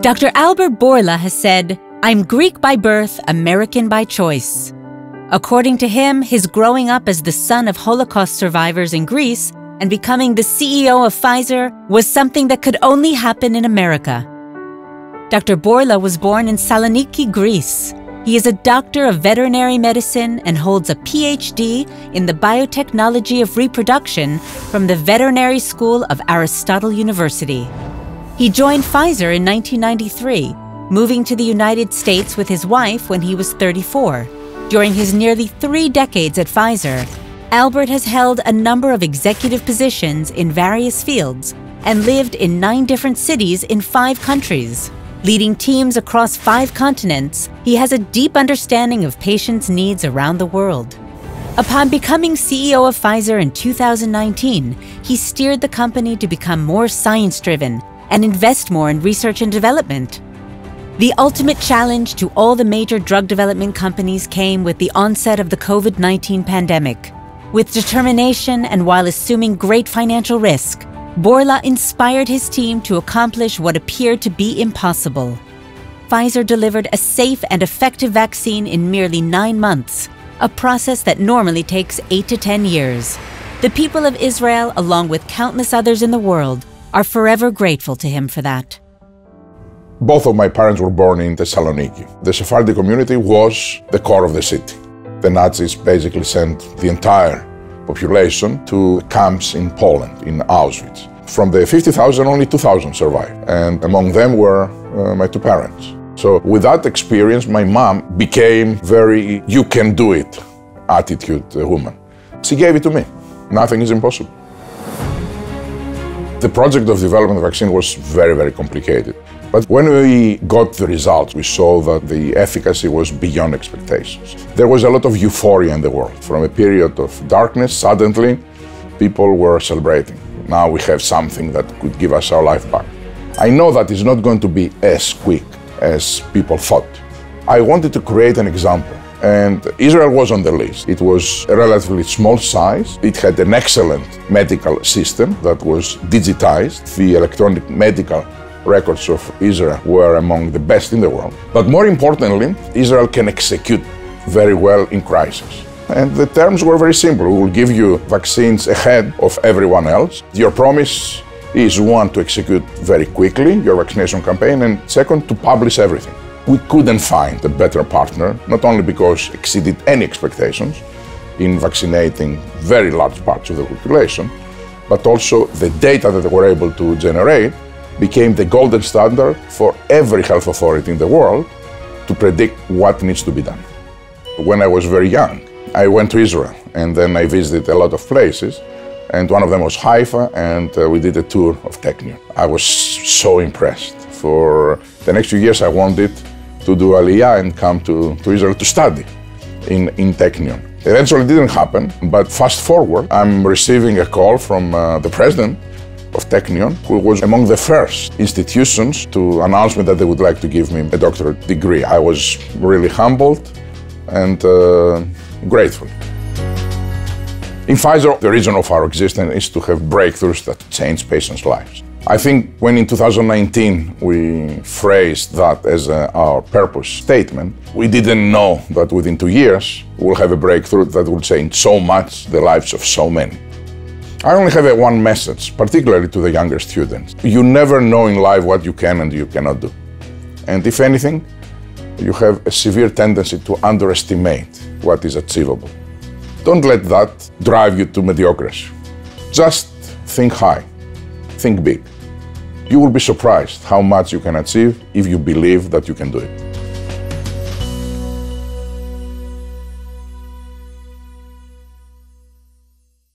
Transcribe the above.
Dr. Albert Bourla has said, "I'm Greek by birth, American by choice." According to him, his growing up as the son of Holocaust survivors in Greece and becoming the CEO of Pfizer was something that could only happen in America. Dr. Bourla was born in Saloniki, Greece. He is a doctor of veterinary medicine and holds a PhD in the biotechnology of reproduction from the Veterinary School of Aristotle University. He joined Pfizer in 1993, moving to the United States with his wife when he was 34. During his nearly 3 decades at Pfizer, Albert has held a number of executive positions in various fields and lived in 9 different cities in 5 countries. Leading teams across 5 continents, he has a deep understanding of patients' needs around the world. Upon becoming CEO of Pfizer in 2019, he steered the company to become more science-driven and invest more in research and development. The ultimate challenge to all the major drug development companies came with the onset of the COVID-19 pandemic. With determination and while assuming great financial risk, Bourla inspired his team to accomplish what appeared to be impossible. Pfizer delivered a safe and effective vaccine in merely 9 months, a process that normally takes 8 to 10 years. The people of Israel, along with countless others in the world, are forever grateful to him for that. Both of my parents were born in Thessaloniki. The Sephardi community was the core of the city. The Nazis basically sent the entire population to camps in Poland, in Auschwitz. From the 50,000, only 2,000 survived, and among them were my 2 parents. So with that experience, my mom became very you-can-do-it attitude woman. She gave it to me. Nothing is impossible. The project of developing the vaccine was very, very complicated. But when we got the results, we saw that the efficacy was beyond expectations. There was a lot of euphoria in the world. From a period of darkness, suddenly people were celebrating. Now we have something that could give us our life back. I know that it's not going to be as quick as people thought. I wanted to create an example. And Israel was on the list. It was a relatively small size. It had an excellent medical system that was digitized. The electronic medical records of Israel were among the best in the world. But more importantly, Israel can execute very well in crisis. And the terms were very simple. We will give you vaccines ahead of everyone else. Your promise is, 1, to execute very quickly your vaccination campaign, and 2, to publish everything. We couldn't find a better partner, not only because it exceeded any expectations in vaccinating very large parts of the population, but also the data that they were able to generate became the golden standard for every health authority in the world to predict what needs to be done. When I was very young, I went to Israel, and then I visited a lot of places, and one of them was Haifa, and we did a tour of Technion. I was so impressed. For the next few years, I wanted to do Aliyah and come to Israel to study in Technion. Eventually, it didn't happen, but fast forward, I'm receiving a call from the president of Technion, who was among the first institutions to announce me that they would like to give me a doctorate degree. I was really humbled and grateful. In Pfizer, the reason of our existence is to have breakthroughs that change patients' lives. I think when in 2019 we phrased that as our purpose statement, we didn't know that within 2 years we'll have a breakthrough that will change so much the lives of so many. I only have one message, particularly to the younger students. You never know in life what you can and you cannot do. And if anything, you have a severe tendency to underestimate what is achievable. Don't let that drive you to mediocrity. Just think high. Think big. You will be surprised how much you can achieve if you believe that you can do it.